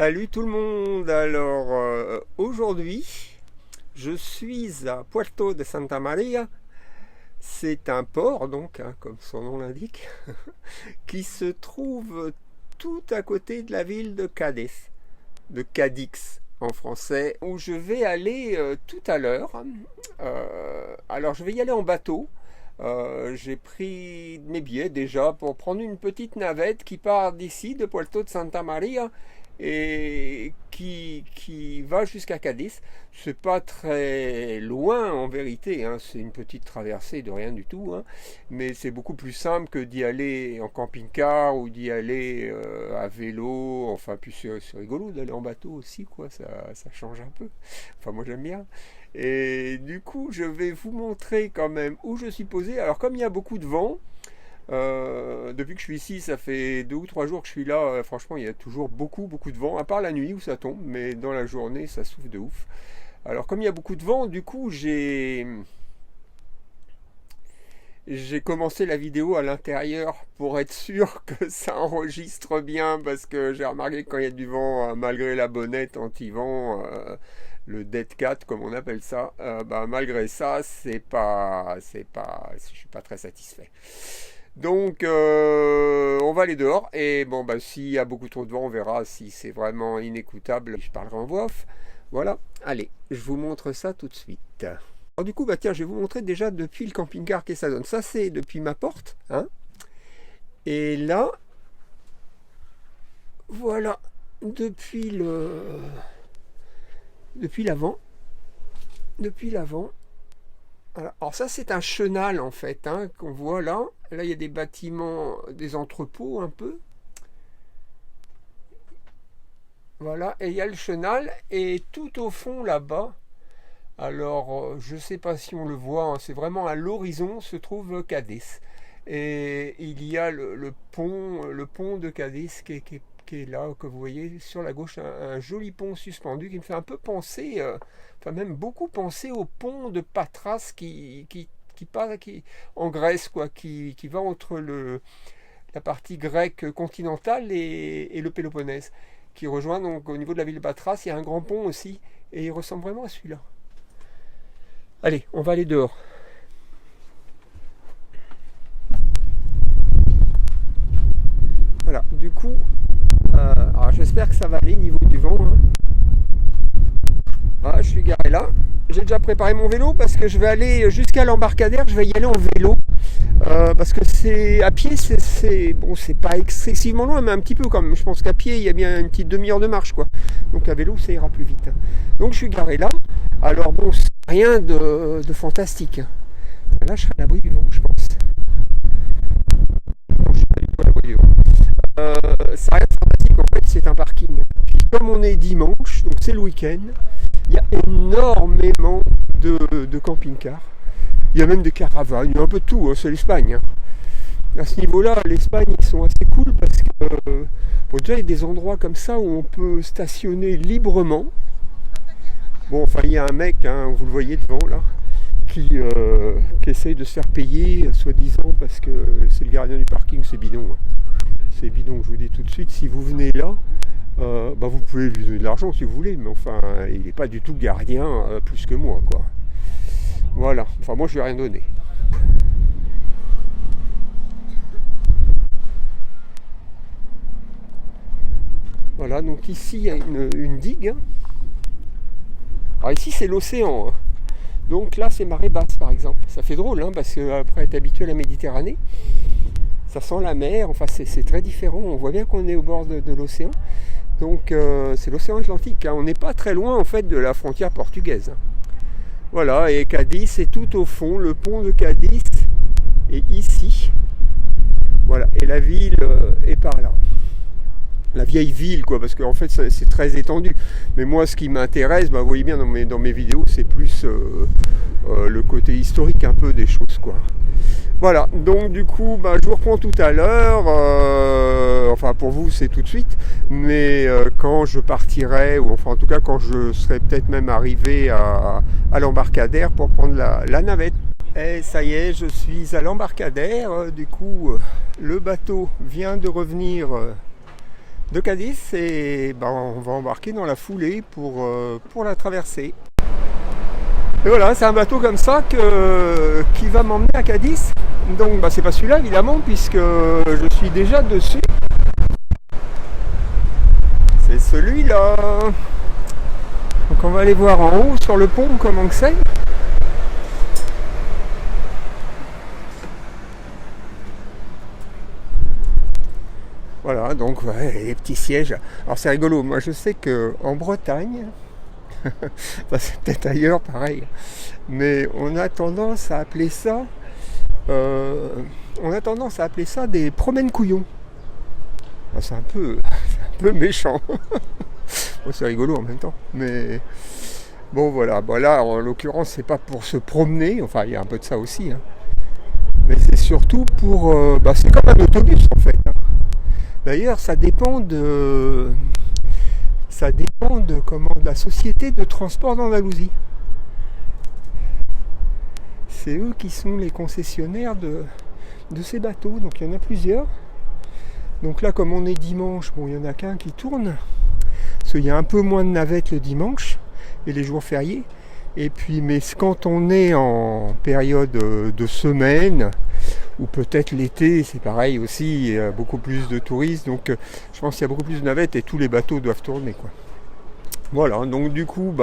Salut tout le monde. Alors aujourd'hui je suis à Puerto de Santa Maria. C'est un port donc, hein, comme son nom l'indique, qui se trouve tout à côté de la ville de Cadiz, de Cadix en français, où je vais aller tout à l'heure. Alors je vais y aller en bateau. J'ai pris mes billets déjà pour prendre une petite navette qui part d'ici, de Puerto de Santa Maria, et qui va jusqu'à Cadiz. C'est pas très loin en vérité, hein. C'est une petite traversée de rien du tout, hein. Mais c'est beaucoup plus simple que d'y aller en camping-car ou d'y aller à vélo. Enfin, puis c'est rigolo d'aller en bateau aussi, quoi. Ça change un peu. Enfin, moi j'aime bien. Et du coup, je vais vous montrer quand même où je suis posé. Alors, comme il y a beaucoup de vent, depuis que je suis ici, ça fait 2 ou 3 jours que je suis là. Franchement, il y a toujours beaucoup de vent, à part la nuit où ça tombe, mais dans la journée, ça souffle de ouf. Alors, comme il y a beaucoup de vent, du coup, j'ai commencé la vidéo à l'intérieur pour être sûr que ça enregistre bien, parce que j'ai remarqué que quand il y a du vent, malgré la bonnette anti-vent, le dead cat comme on appelle ça, malgré ça, je suis pas très satisfait. Donc on va aller dehors et bon s'il y a beaucoup trop de vent, on verra si c'est vraiment inécoutable. Je parlerai en voix off. Voilà, allez, je vous montre ça tout de suite. Alors du coup, tiens, je vais vous montrer déjà depuis le camping-car qu'est-ce que ça donne. Ça, c'est depuis ma porte, hein. Et là, voilà, depuis l'avant. Voilà. Alors ça, c'est un chenal en fait, hein, qu'on voit là. Là, il y a des bâtiments, des entrepôts un peu. Voilà, et il y a le chenal, et tout au fond là-bas, alors je ne sais pas si on le voit, hein, c'est vraiment à l'horizon se trouve Cadiz. Et il y a le pont de Cadiz qui est là, que vous voyez sur la gauche, un joli pont suspendu qui me fait un peu penser, enfin même beaucoup penser au pont de Patras qui passe en Grèce, quoi, qui va entre la partie grecque continentale et le Péloponnèse, qui rejoint donc au niveau de la ville de Patras. Il y a un grand pont aussi, et il ressemble vraiment à celui-là. Allez, on va aller dehors. Voilà, du coup, alors j'espère que ça va aller niveau du vent, hein. Ah, je suis garé là. J'ai déjà préparé mon vélo parce que je vais aller jusqu'à l'embarcadère. Je vais y aller en vélo parce que c'est à pied, c'est pas excessivement loin, mais un petit peu quand même. Je pense qu'à pied, il y a bien une petite demi-heure de marche, quoi. Donc à vélo, ça ira plus vite. Donc je suis garé là. Alors bon, c'est rien de fantastique. Là, je serai à l'abri du vent, je pense. Non, je suis pas du tout à l'abri du vent. Ça n'a rien de fantastique, en fait, c'est un parking. Puis comme on est dimanche, donc c'est le week-end, il y a énormément de camping-cars. Il y a même des caravanes, il y a un peu de tout, hein, c'est l'Espagne, hein. À ce niveau-là, l'Espagne, ils sont assez cool parce que déjà, il y a des endroits comme ça où on peut stationner librement. Bon, enfin, il y a un mec, hein, vous le voyez devant là, qui essaye de se faire payer, soi-disant, parce que c'est le gardien du parking. C'est bidon, hein. C'est bidon, je vous dis tout de suite. Si vous venez là, vous pouvez lui donner de l'argent si vous voulez, mais enfin, il n'est pas du tout gardien plus que moi, quoi. Voilà, enfin, moi, je lui ai rien donné. Voilà, donc ici, il y a une digue, hein. Alors ici, c'est l'océan, hein. Donc là, c'est marée basse, par exemple. Ça fait drôle, hein, parce qu'après être habitué à la Méditerranée, ça sent la mer. Enfin, c'est très différent. On voit bien qu'on est au bord de l'océan. Donc, c'est l'océan Atlantique, hein. On n'est pas très loin, en fait, de la frontière portugaise. Voilà, et Cadiz, c'est tout au fond. Le pont de Cadiz est ici. Voilà, et la ville est par là. La vieille ville, quoi, parce qu'en fait c'est très étendu. Mais moi, ce qui m'intéresse, vous voyez bien dans mes vidéos, c'est plus le côté historique un peu des choses, quoi. Voilà, donc du coup, je vous reprends tout à l'heure. Enfin, pour vous, c'est tout de suite. Mais quand je partirai, ou enfin en tout cas quand je serai peut-être même arrivé à l'embarcadère pour prendre la navette. Et ça y est, je suis à l'embarcadère. Du coup, le bateau vient de revenir de Cadiz et on va embarquer dans la foulée pour la traversée. Et voilà, c'est un bateau comme ça qui va m'emmener à Cadiz. Donc c'est pas celui-là évidemment puisque je suis déjà dessus. C'est celui-là. Donc on va aller voir en haut sur le pont comment que c'est. Voilà, donc les petits sièges. Alors c'est rigolo, moi je sais qu'en Bretagne, c'est peut-être ailleurs pareil, mais on a tendance à appeler ça des promènes couillons. C'est un peu méchant. Bon, c'est rigolo en même temps, mais bon voilà. Là en l'occurrence c'est pas pour se promener, enfin il y a un peu de ça aussi, hein. Mais c'est surtout pour, c'est comme un autobus en fait, hein. D'ailleurs ça dépend de la société de transport d'Andalousie. C'est eux qui sont les concessionnaires de ces bateaux, donc il y en a plusieurs. Donc là comme on est dimanche, il n'y en a qu'un qui tourne, parce qu'il y a un peu moins de navettes le dimanche et les jours fériés. Et puis, mais quand on est en période de semaine, ou peut-être l'été, c'est pareil aussi, il y a beaucoup plus de touristes, donc je pense qu'il y a beaucoup plus de navettes et tous les bateaux doivent tourner, quoi. Voilà, donc du coup,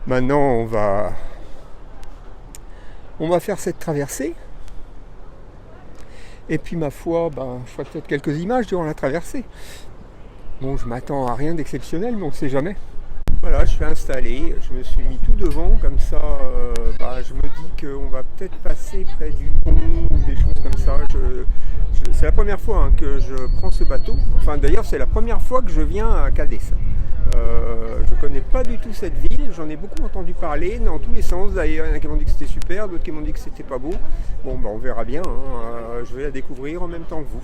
maintenant on va faire cette traversée. Et puis ma foi, je ferai peut-être quelques images durant la traversée. Bon, je m'attends à rien d'exceptionnel, mais on ne sait jamais. Voilà, je suis installé, je me suis mis tout devant, comme ça, je me dis qu'on va peut-être passer près du pont ou des choses comme ça. C'est la première fois que je prends ce bateau. Enfin, d'ailleurs, c'est la première fois que je viens à Cadiz. Je ne connais pas du tout cette ville, j'en ai beaucoup entendu parler, dans tous les sens d'ailleurs. Il y en a qui m'ont dit que c'était super, d'autres qui m'ont dit que c'était pas beau. Bon, on verra bien, hein. Je vais la découvrir en même temps que vous.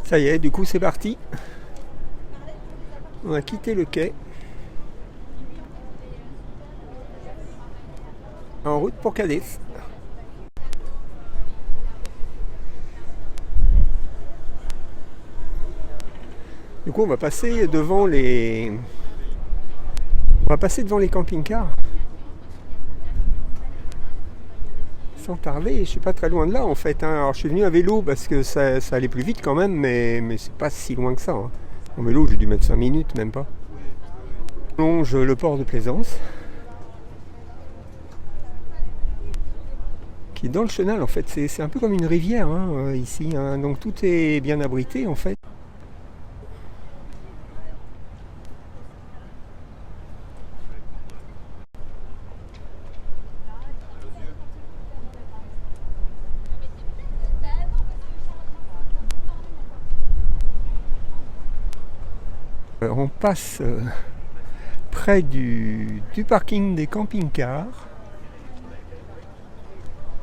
Ça y est, du coup, c'est parti. On a quitté le quai. En route pour Cadiz. Du coup, on va passer devant les camping-cars. Sans tarder, je suis pas très loin de là en fait, hein. Alors je suis venu à vélo parce que ça allait plus vite quand même, mais c'est pas si loin que ça, hein. En vélo, j'ai dû mettre 5 minutes, même pas. On longe le port de Plaisance, qui est dans le chenal en fait. C'est un peu comme une rivière ici, hein. Donc tout est bien abrité en fait. On passe près du parking des camping-cars.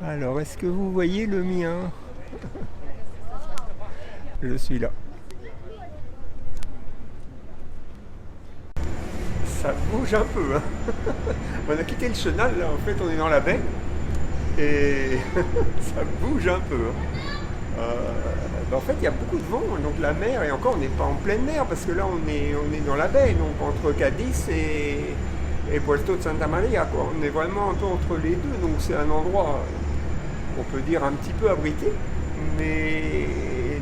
Alors, est-ce que vous voyez le mien? Je suis là. Ça bouge un peu, hein. On a quitté le chenal, là, en fait, on est dans la baie. Et ça bouge un peu, hein. En fait, il y a beaucoup de vent, donc la mer, et encore, on n'est pas en pleine mer, parce que là, on est dans la baie, donc entre Cadiz et Puerto de Santa Maria, quoi. On est vraiment un peu entre les deux, donc c'est un endroit, on peut dire, un petit peu abrité, mais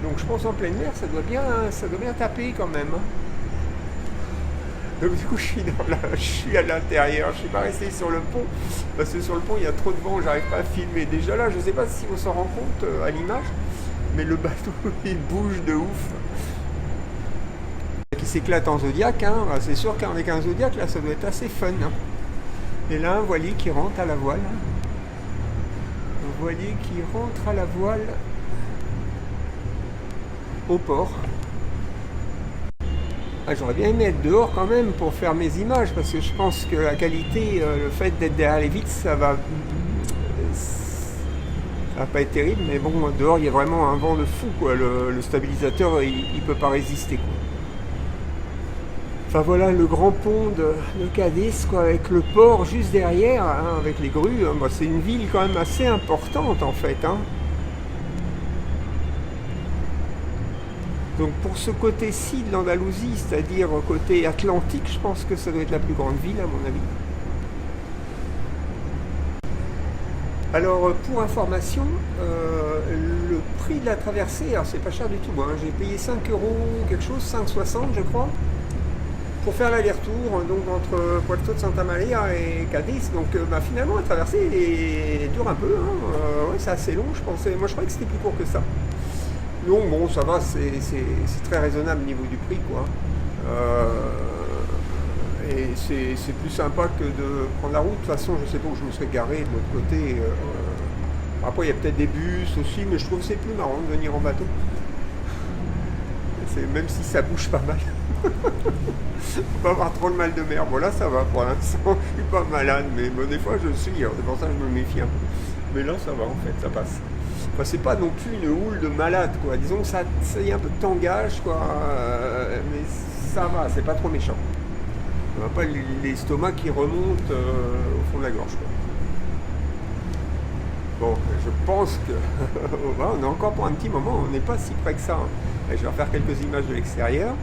donc je pense en pleine mer, ça doit bien taper quand même, hein. Donc du coup, je suis à l'intérieur, je ne suis pas resté sur le pont, parce que sur le pont, il y a trop de vent, j'arrive pas à filmer. Déjà là, je ne sais pas si on s'en rend compte à l'image, mais le bateau, il bouge de ouf. Qui s'éclate en Zodiac, hein. C'est sûr qu'avec un Zodiac, là, ça doit être assez fun, hein. Et là, un voilier qui rentre à la voile. Un voilier qui rentre à la voile au port. J'aurais bien aimé être dehors quand même pour faire mes images, parce que je pense que la qualité, le fait d'être derrière les vitres, ça va pas être terrible, mais bon, dehors il y a vraiment un vent de fou, quoi. Le stabilisateur il peut pas résister, quoi. Enfin voilà le grand pont de Cadiz, quoi, avec le port juste derrière, hein, avec les grues. C'est une ville quand même assez importante en fait, hein. Donc pour ce côté-ci de l'Andalousie, c'est-à-dire côté Atlantique, je pense que ça doit être la plus grande ville à mon avis. Alors pour information, le prix de la traversée, alors c'est pas cher du tout, hein, j'ai payé 5 euros quelque chose, 5,60 je crois, pour faire l'aller-retour donc entre Puerto de Santa Maria et Cadiz. Donc finalement la traversée dure un peu, hein, ouais, c'est assez long, moi je croyais que c'était plus court que ça. Donc bon, ça va, c'est très raisonnable au niveau du prix, quoi. Et c'est plus sympa que de prendre la route. De toute façon, je sais pas où je me serais garé de l'autre côté. Après, il y a peut-être des bus aussi, mais je trouve que c'est plus marrant de venir en bateau. Même si ça bouge pas mal. Faut pas avoir trop le mal de mer. Bon, là, ça va pour l'instant. Je suis pas malade, mais bon, des fois, je suis. Alors, c'est pour ça que je me méfie un peu. Mais là, ça va, en fait, ça passe. Enfin, c'est pas non plus une houle de malade, quoi. Disons que ça y a un peu de tangage, quoi. Mais ça va, c'est pas trop méchant. On n'a pas l'estomac qui remonte au fond de la gorge, quoi. Bon, je pense que on est encore pour un petit moment, on n'est pas si près que ça. Hein. Je vais refaire quelques images de l'extérieur.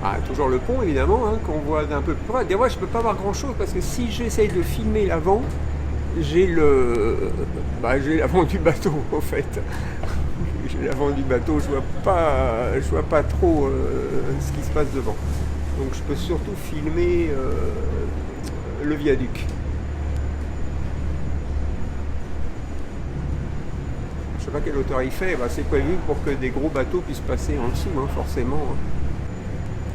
Ah, toujours le pont, évidemment, hein, qu'on voit d'un peu plus près. Des fois, je ne peux pas voir grand-chose parce que si j'essaye de filmer l'avant, j'ai l'avant du bateau, en fait. J'ai l'avant du bateau, je vois pas trop ce qui se passe devant. Donc je peux surtout filmer le viaduc. Je sais pas quelle hauteur il fait, c'est prévu pour que des gros bateaux puissent passer en dessous, hein, forcément.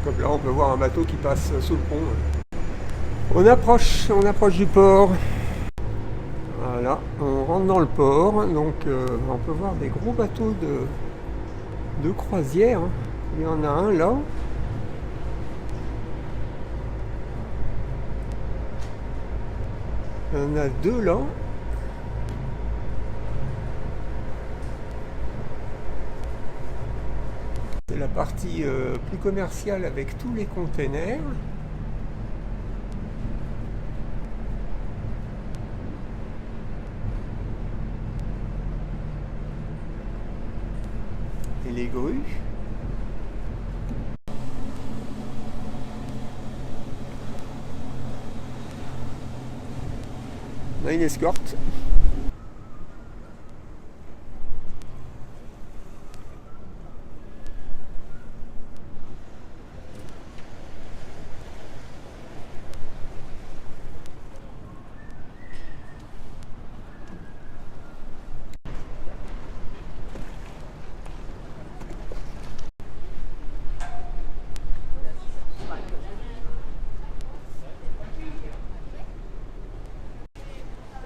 Comme là on peut voir un bateau qui passe sous le pont. On approche du port. Voilà, on rentre dans le port, donc on peut voir des gros bateaux de croisière. Hein. Il y en a un là. Il y en a deux là. C'est la partie plus commerciale avec tous les containers. Et les grues. On a une escorte.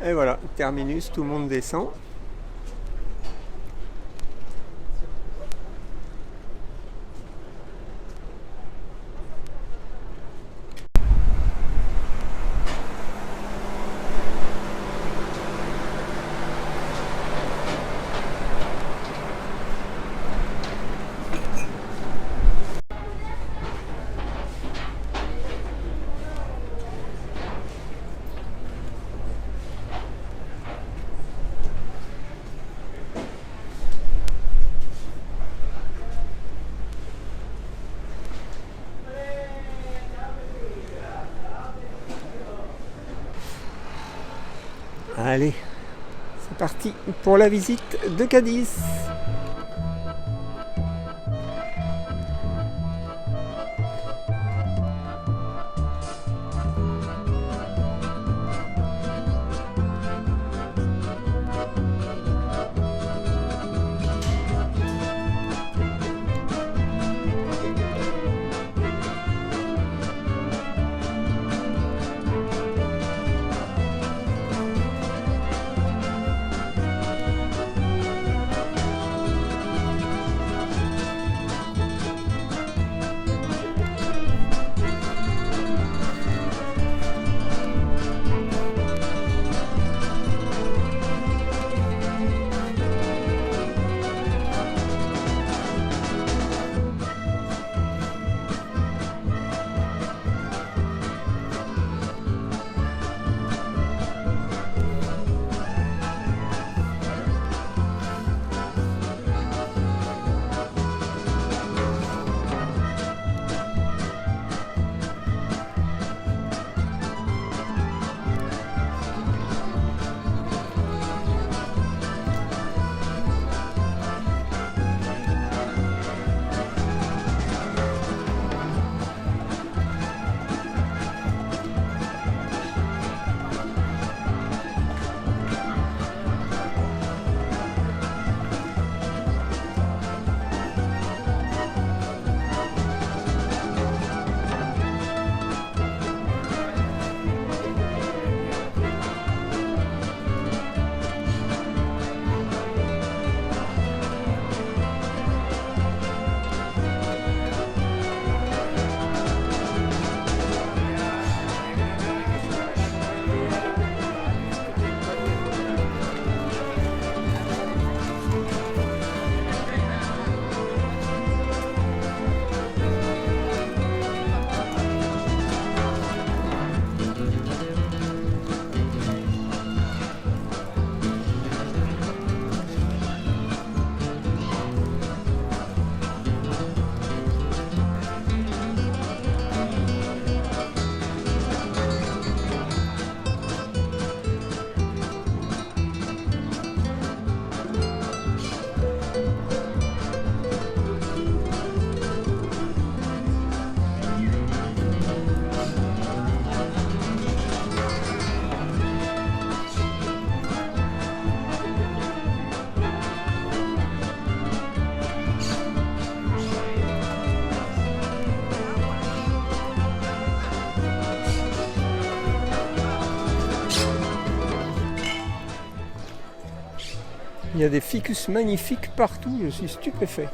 Et voilà, terminus, tout le monde descend. Allez, c'est parti pour la visite de Cadiz. Il y a des ficus magnifiques partout, je suis stupéfait.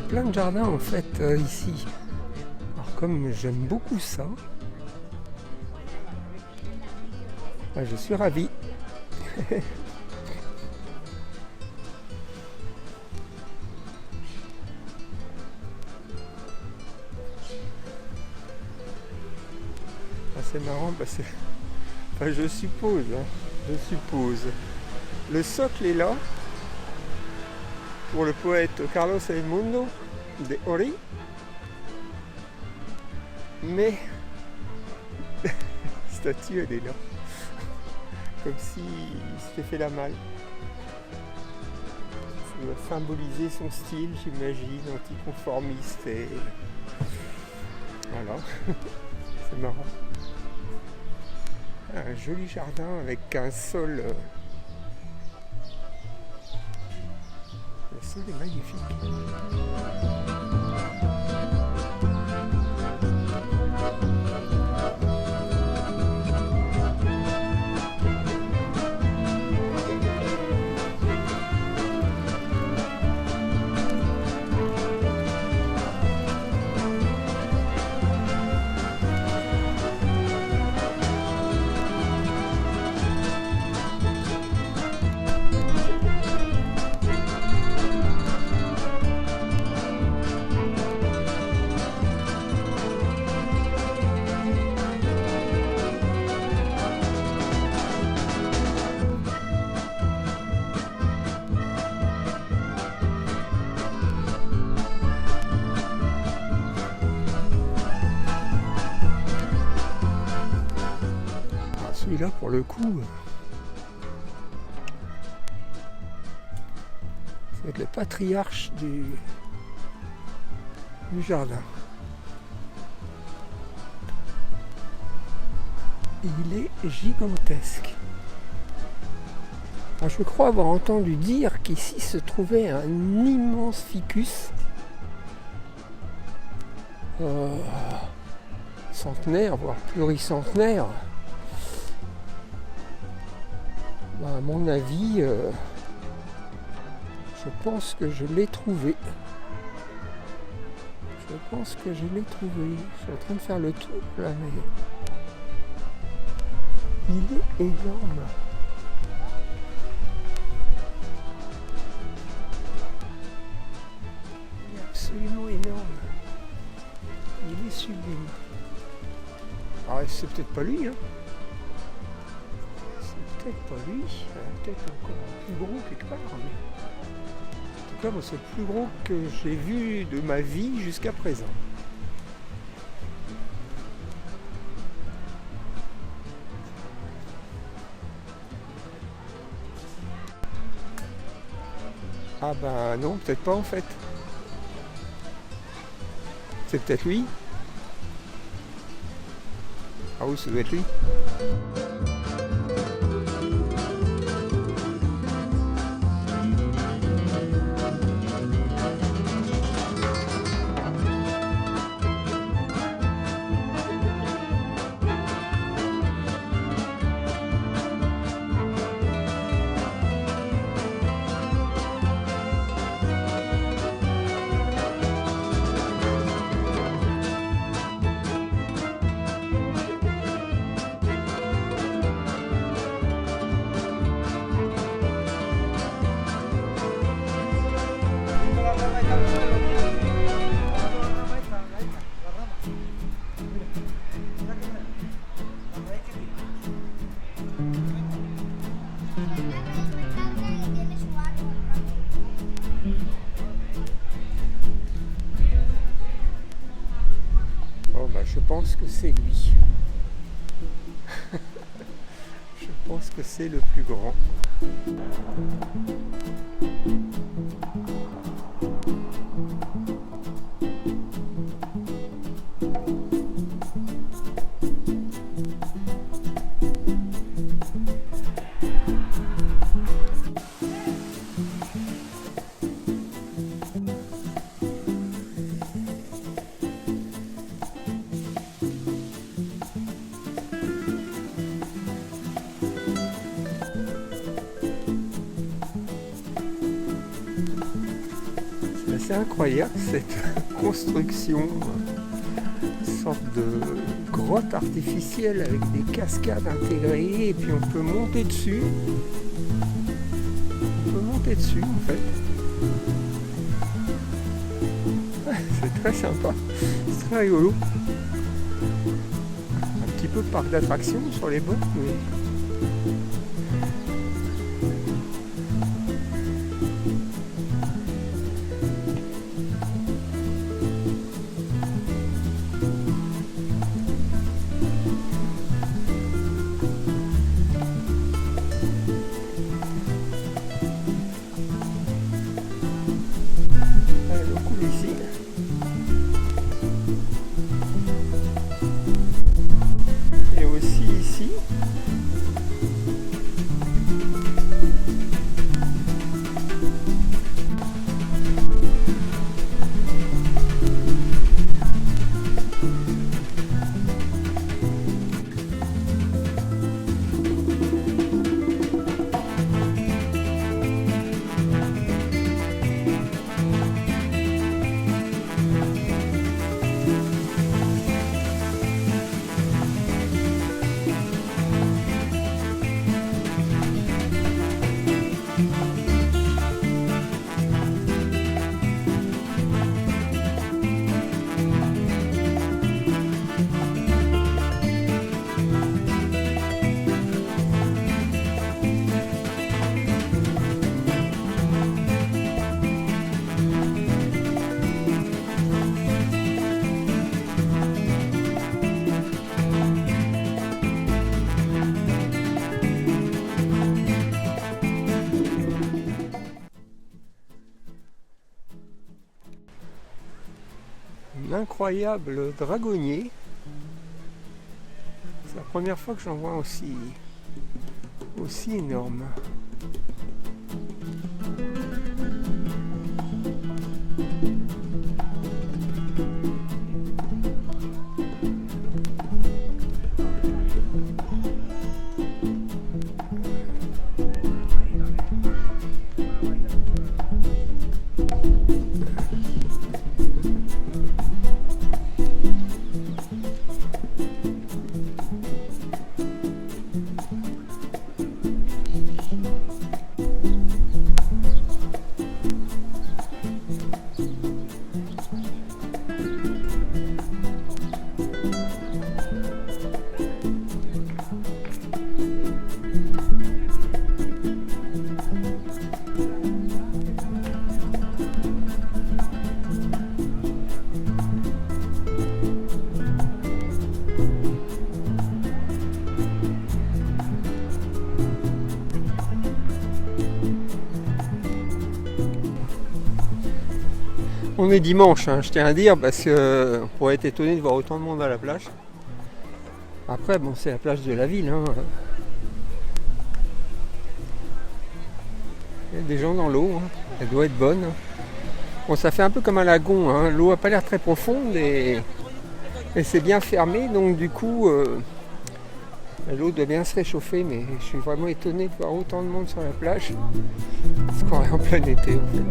Plein de jardins en fait ici. Alors comme j'aime beaucoup ça, je suis ravi. C'est marrant parce que je suppose, le socle est là pour le poète Carlos Raimundo de Ori, mais la statue elle est là, comme s'il s'était fait la malle. Ça doit symboliser son style, j'imagine, anticonformiste et voilà, c'est marrant. Un joli jardin avec un sol. Le sol est magnifique. celui-là, pour le coup, c'est le patriarche du jardin. Il est gigantesque. Alors, je crois avoir entendu dire qu'ici se trouvait un immense ficus centenaire, voire pluricentenaire. À mon avis, je pense que je l'ai trouvé. Je pense que je l'ai trouvé. Je suis en train de faire le tour là, mais il est énorme. Il est absolument énorme. Il est sublime. Alors c'est peut-être pas lui, hein. C'est peut-être pas lui. Peut-être encore plus gros quelque part. Mais... en tout cas, moi, c'est le plus gros que j'ai vu de ma vie jusqu'à présent. Ah bah non, peut-être pas en fait. C'est peut-être lui. Ah oui, ça doit être lui. Bon bah je pense que c'est lui. Je pense que c'est le plus grand. C'est incroyable cette construction, une sorte de grotte artificielle avec des cascades intégrées et puis on peut monter dessus. On peut monter dessus en fait. C'est très sympa, c'est très rigolo. Un petit peu parc d'attraction sur les bords, mais... Et aussi ici, incroyable dragonnier. C'est la première fois que j'en vois aussi énorme. On est dimanche, hein, je tiens à dire, parce qu'on pourrait être étonné de voir autant de monde à la plage. Après, bon, c'est la plage de la ville. Hein. Il y a des gens dans l'eau, hein. Elle doit être bonne. Bon, ça fait un peu comme un lagon, hein. L'eau n'a pas l'air très profonde et c'est bien fermé, donc du coup, l'eau doit bien se réchauffer, mais je suis vraiment étonné de voir autant de monde sur la plage. Parce qu'on est en plein été, en fait.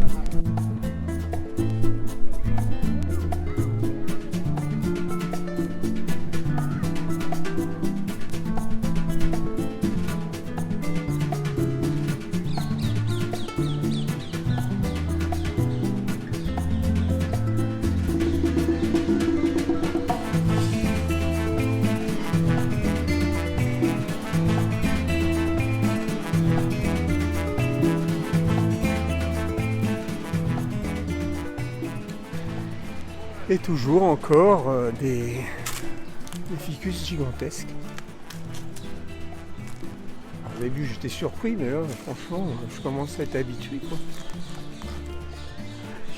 Et toujours encore des ficus gigantesques. Alors, au début j'étais surpris, mais là franchement je commence à être habitué, quoi.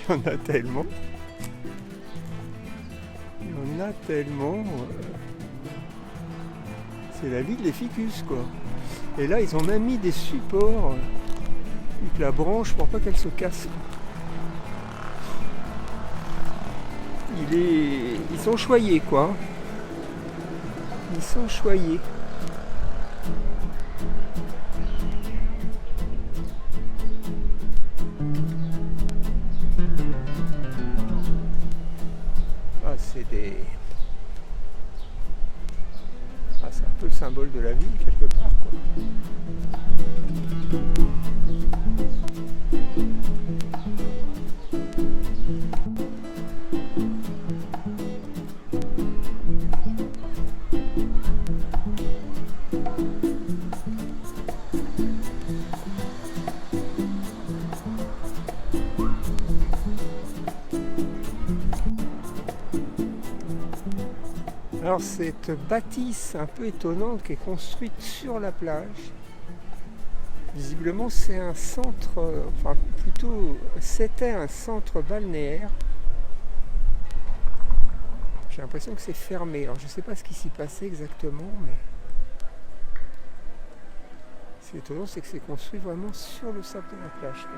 Il y en a tellement. Il y en a tellement. C'est la vie des ficus, quoi. Et là ils ont même mis des supports avec la branche pour pas qu'elle se casse. Ils sont choyés, quoi. Ils sont choyés. Ah, c'est un peu le symbole de la ville, quelque part, quoi. Alors cette bâtisse un peu étonnante qui est construite sur la plage, visiblement c'est un centre, enfin plutôt c'était un centre balnéaire. J'ai l'impression que c'est fermé, alors je ne sais pas ce qui s'y passait exactement, mais c'est étonnant, c'est que c'est construit vraiment sur le sable de la plage.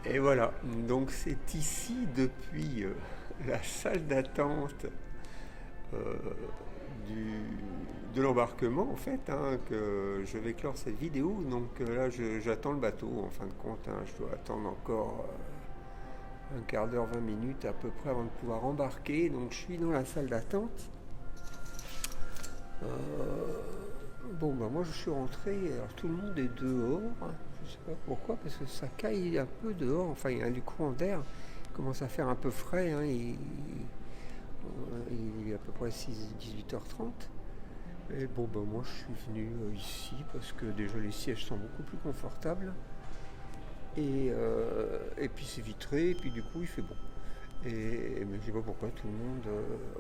Et voilà, donc c'est ici depuis la salle d'attente euh, de l'embarquement en fait que je vais clore cette vidéo. Donc là j'attends le bateau en fin de compte, je dois attendre encore un quart d'heure, 20 minutes à peu près avant de pouvoir embarquer. Donc je suis dans la salle d'attente. Bon bah moi je suis rentré, alors tout le monde est dehors, je sais pas pourquoi, parce que ça caille un peu dehors, enfin il y a du courant d'air, il commence à faire un peu frais, il est à peu près 18h30. Et bon bah moi je suis venu ici parce que déjà les sièges sont beaucoup plus confortables, et puis c'est vitré, et puis du coup il fait bon. Mais je sais pas pourquoi tout le monde.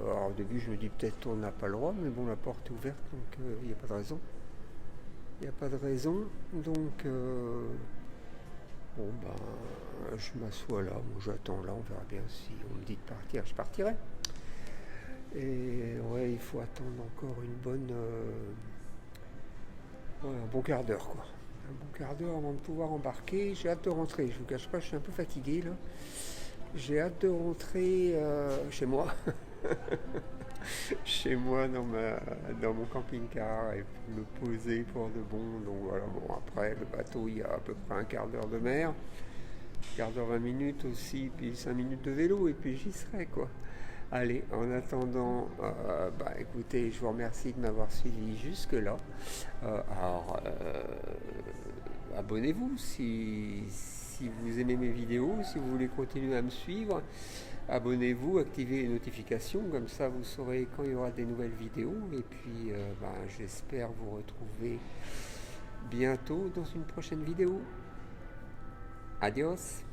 Alors au début je me dis peut-être on n'a pas le droit, mais bon la porte est ouverte donc il n'y a pas de raison. Il n'y a pas de raison. Donc bon ben je m'assois là, bon, j'attends là, on verra bien si on me dit de partir, je partirai. Et ouais il faut attendre encore une bonne. Ouais, un bon quart d'heure quoi. Un bon quart d'heure avant de pouvoir embarquer. J'ai hâte de rentrer, je vous cache pas, je suis un peu fatigué là. J'ai hâte de rentrer chez moi, chez moi dans mon camping-car et me poser pour de bon. Donc voilà, bon après le bateau il y a à peu près un quart d'heure de mer, un quart d'heure 20 minutes aussi, puis 5 minutes de vélo et puis j'y serai quoi. Allez, en attendant, écoutez, je vous remercie de m'avoir suivi jusque-là. Abonnez-vous si vous aimez mes vidéos, si vous voulez continuer à me suivre. Abonnez-vous, activez les notifications, comme ça vous saurez quand il y aura des nouvelles vidéos. Et puis j'espère vous retrouver bientôt dans une prochaine vidéo. Adios!